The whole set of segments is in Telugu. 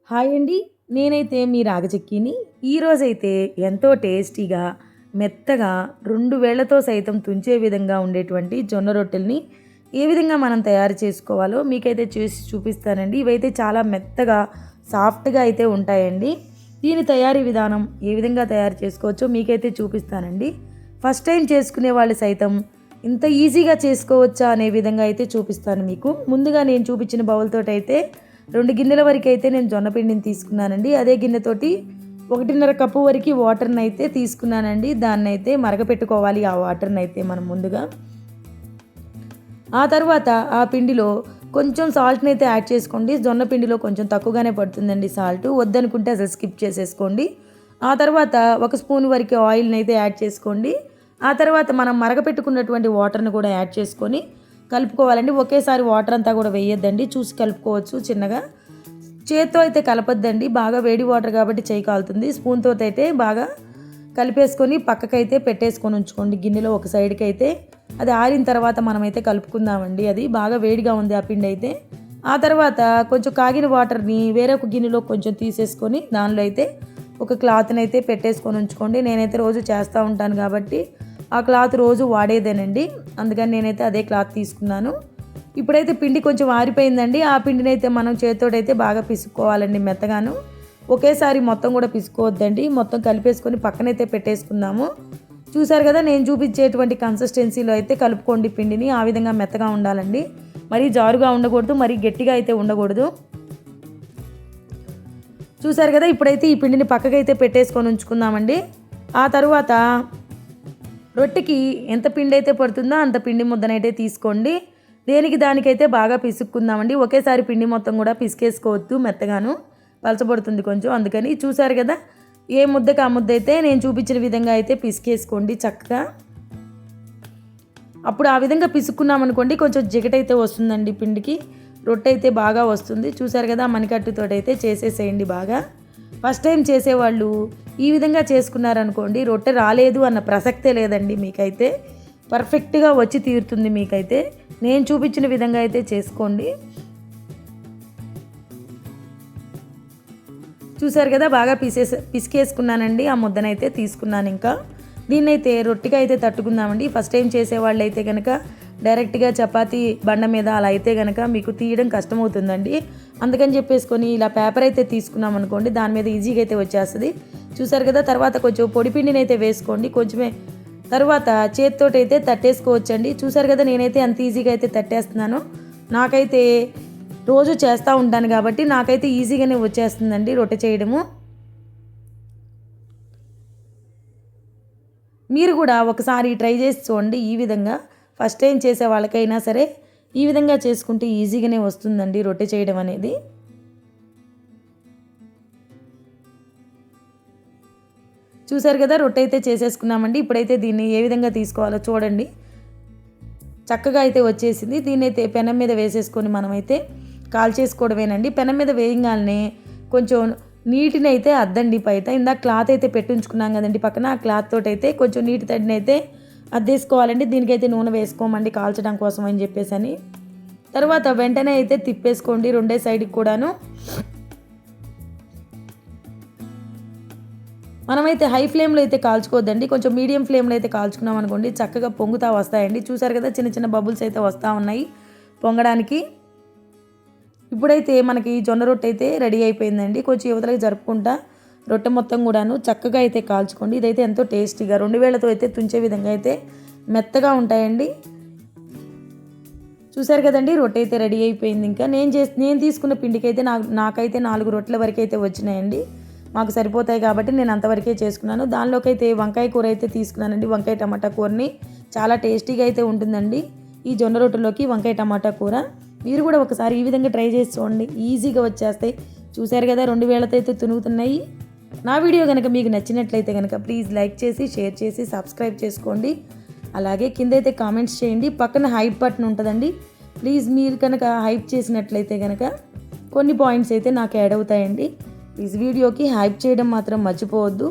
హాయ్ అండి. నేనైతే మీ రాగచిక్కిని. ఈరోజైతే ఎంతో టేస్టీగా, మెత్తగా 2 వేళ్లతో సైతం తుంచే విధంగా ఉండేటువంటి జొన్న రొట్టెల్ని ఏ విధంగా మనం తయారు చేసుకోవాలో మీకైతే చేసి చూపిస్తానండి. ఇవైతే చాలా మెత్తగా, సాఫ్ట్‌గా అయితే ఉంటాయండి. దీని తయారీ విధానం ఏ విధంగా తయారు చేసుకోవచ్చో మీకైతే చూపిస్తానండి. ఫస్ట్ టైం చేసుకునే వాళ్ళు సైతం ఇంత ఈజీగా చేసుకోవచ్చా అనే విధంగా అయితే చూపిస్తాను మీకు. ముందుగా నేను చూపించిన బౌల్‌తోటైతే 2 గిన్నెల వరకైతే నేను జొన్న పిండిని తీసుకున్నానండి. అదే గిన్నెతోటి 1:30 కప్పు వరకు వాటర్‌నైతే తీసుకున్నానండి. దాన్నైతే మరగపెట్టుకోవాలి ఆ వాటర్‌నైతే మనం ముందుగా. ఆ తర్వాత ఆ పిండిలో కొంచెం సాల్ట్‌నైతే యాడ్ చేసుకోండి. జొన్న పిండిలో కొంచెం తక్కువగానే పడుతుందండి సాల్టు. వద్దనుకుంటే అసలు స్కిప్ చేసేసుకోండి. ఆ తర్వాత 1 స్పూన్ వరకు ఆయిల్‌నైతే యాడ్ చేసుకోండి. ఆ తర్వాత మనం మరగపెట్టుకున్నటువంటి వాటర్‌ని కూడా యాడ్ చేసుకొని కలుపుకోవాలండి. ఒకేసారి వాటర్ అంతా కూడా వేయొద్దండి. చూసి కలుపుకోవచ్చు చిన్నగా. చేత్తో అయితే కలపొద్దండి. బాగా వేడి వాటర్ కాబట్టి చెయ్యి కాలుతుంది. స్పూన్‌తో అయితే బాగా కలిపేసుకొని పక్కకైతే పెట్టేసుకొని ఉంచుకోండి. గిన్నెలో ఒక సైడ్‌కి అయితే అది ఆరిన తర్వాత మనమైతే కలుపుకుందామండి. అది బాగా వేడిగా ఉంది ఆ పిండి అయితే. ఆ తర్వాత కొంచెం కాగిన వాటర్‌ని వేరొక గిన్నెలో కొంచెం తీసేసుకొని దానిలో అయితే ఒక క్లాత్‌ని అయితే పెట్టేసుకొని ఉంచుకోండి. నేనైతే రోజు చేస్తూ ఉంటాను కాబట్టి ఆ క్లాత్ రోజు వాడేదేనండి. అందుకని నేనైతే అదే క్లాత్ తీసుకున్నాను. ఇప్పుడైతే పిండి కొంచెం ఆరిపోయిందండి. ఆ పిండినైతే మనం చేత్తోటైతే బాగా పిసుక్కోవాలండి మెత్తగాను. ఒకేసారి మొత్తం కూడా పిసుకోవద్దండి. మొత్తం కలిపేసుకొని పక్కనైతే పెట్టేసుకుందాము. చూసారు కదా, నేను చూపించేటువంటి కన్సిస్టెన్సీలో అయితే కలుపుకోండి పిండిని. ఆ విధంగా మెత్తగా ఉండాలండి. మరీ జారుగా ఉండకూడదు, మరీ గట్టిగా అయితే ఉండకూడదు. చూసారు కదా, ఇప్పుడైతే ఈ పిండిని పక్కకైతే పెట్టేసుకొని ఉంచుకుందామండి. ఆ తరువాత రొట్టెకి ఎంత పిండి అయితే పడుతుందో అంత పిండి ముద్దనైతే తీసుకోండి. దేనికి దానికైతే బాగా పిసుక్కుందామండి. ఒకేసారి పిండి మొత్తం కూడా పిసికేసుకోవద్దు, మెత్తగాను పలచబడుతుంది కొంచెం. అందుకని చూసారు కదా, ఏ ముద్దకి ఆ ముద్ద అయితే నేను చూపించిన విధంగా అయితే పిసికేసుకోండి చక్కగా. అప్పుడు ఆ విధంగా పిసుక్కున్నామనుకోండి కొంచెం జిగటైతే వస్తుందండి పిండికి. రొట్టె అయితే బాగా వస్తుంది. చూసారు కదా, మణికట్టుతోటైతే చేసేసేయండి బాగా. ఫస్ట్ టైం చేసేవాళ్ళు ఈ విధంగా చేసుకున్నారనుకోండి రొట్టె రాలేదు అన్న ప్రసక్తే లేదండి. మీకైతే పర్ఫెక్ట్గా వచ్చి తీరుతుంది. మీకైతే నేను చూపించిన విధంగా అయితే చేసుకోండి. చూసారు కదా, బాగా పిసికేసుకున్నానండి. ఆ ముద్దనైతే తీసుకున్నాను. ఇంకా దీన్నైతే రొట్టెగా అయితే తట్టుకుందామండి. ఫస్ట్ టైం చేసేవాళ్ళు అయితే కనుక డైరెక్ట్గా చపాతీ బండ మీద అలా అయితే కనుక మీకు తీయడం కష్టమవుతుందండి. అందుకని చెప్పేసుకొని ఇలా పేపర్ అయితే తీసుకున్నాం అనుకోండి, దాని మీద ఈజీగా అయితే వచ్చేస్తుంది. చూసారు కదా, తర్వాత కొంచెం పొడి పిండిని అయితే వేసుకోండి కొంచెమే. తర్వాత చేతితోటైతే తట్టేసుకోవచ్చండి. చూసారు కదా, నేనైతే అంత ఈజీగా అయితే తట్టేస్తున్నాను. నాకైతే రోజు చేస్తూ ఉంటాను కాబట్టి నాకైతే ఈజీగానే వచ్చేస్తుందండి రొట్టె చేయడము. మీరు కూడా ఒకసారి ట్రై చేసి చూడండి. ఈ విధంగా ఫస్ట్ టైం చేసే వాళ్ళకైనా సరే ఈ విధంగా చేసుకుంటే ఈజీగానే వస్తుందండి రొట్టె చేయడం అనేది. చూసారు కదా, రొట్టె అయితే చేసేసుకున్నామండి. ఇప్పుడైతే దీన్ని ఏ విధంగా తీసుకోవాలో చూడండి. చక్కగా అయితే వచ్చేసింది. దీన్నైతే పెనం మీద వేసేసుకొని మనమైతే కాల్చేసుకోవడమేనండి. పెనం మీద వేయగానే కొంచెం నీటిని అయితే అద్దండి పైట. ఇందాక క్లాత్ అయితే పెట్టుంచుకున్నాం కదండి పక్కన, ఆ క్లాత్ తోటి అయితే కొంచెం నీటి తడిని అయితే అద్దేసుకోవాలండి. దీనికైతే నూనె వేసుకోమండి కాల్చడం కోసం అని చెప్పేసి. తర్వాత వెంటనే అయితే తిప్పేసుకోండి రెండే సైడ్కి కూడాను. మనమైతే హై ఫ్లేమ్లో అయితే కాల్చుకోవద్దండి. కొంచెం మీడియం ఫ్లేమ్లో అయితే కాల్చుకున్నాం అనుకోండి చక్కగా పొంగుతా వస్తాయండి. చూసారు కదా, చిన్న చిన్న బబుల్స్ అయితే వస్తూ ఉన్నాయి పొంగడానికి. ఇప్పుడైతే మనకి జొన్న రొట్టె అయితే రెడీ అయిపోయిందండి. కొంచెం యువతలకి జరుపుకుంటా రొట్టె మొత్తం కూడాను చక్కగా అయితే కాల్చుకోండి. ఇదైతే ఎంతో టేస్టీగా 2 వేళ్లతో అయితే తుంచే విధంగా అయితే మెత్తగా ఉంటాయండి. చూసారు కదండి, రొట్టె అయితే రెడీ అయిపోయింది. ఇంకా నేను తీసుకున్న పిండికి అయితే నాకైతే 4 రొట్టెల వరకు అయితే వచ్చినాయండి. మాకు సరిపోతాయి కాబట్టి నేను అంతవరకే చేసుకున్నాను. దానిలోకి అయితే వంకాయ కూర అయితే తీసుకున్నానండి. వంకాయ టమాటా కూరని చాలా టేస్టీగా అయితే ఉంటుందండి ఈ జొన్న రొట్టెలోకి వంకాయ టమాటా కూర. మీరు కూడా ఒకసారి ఈ విధంగా ట్రై చేసి చూడండి, ఈజీగా వచ్చేస్తాయి. చూసారు కదా, 2 వేళ్లతో అయితే తునుగుతున్నాయి. నా వీడియో కనుక మీకు నచ్చినట్లయితే కనుక ప్లీజ్ లైక్ చేసి షేర్ చేసి సబ్స్క్రైబ్ చేసుకోండి. అలాగే కింద అయితే కామెంట్స్ చేయండి. పక్కన హైప్ బటన్ ఉంటుందండి. ప్లీజ్ మీరు కనుక హైప్ చేసినట్లయితే కనుక కొన్ని పాయింట్స్ అయితే నాకు యాడ్ అవుతాయండి. ప్లీజ్ వీడియోకి హైప్ చేయడం మాత్రం మర్చిపోవద్దు.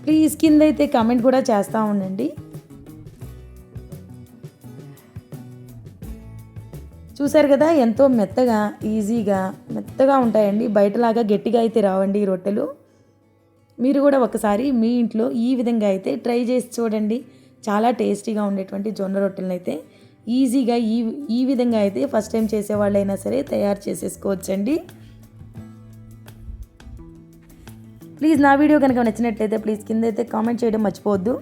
ప్లీజ్ కింద అయితే కామెంట్ కూడా చేస్తూ ఉండండి. చూసారు కదా ఎంతో మెత్తగా ఈజీగా మెత్తగా ఉంటాయండి. బయటలాగా గట్టిగా అయితే రావండి ఈ రొట్టెలు. మీరు కూడా ఒకసారి మీ ఇంట్లో ఈ విధంగా అయితే ట్రై చేసి చూడండి. చాలా టేస్టీగా ఉండేటువంటి జొన్న రొట్టెలను అయితే ఈజీగా ఈ విధంగా అయితే ఫస్ట్ టైం చేసేవాళ్ళైనా సరే తయారు చేసేసుకోవచ్చండి. ప్లీజ్ నా వీడియో కనుక నచ్చినట్లయితే ప్లీజ్ కింద అయితే కామెంట్ చేయడం మర్చిపోవద్దు.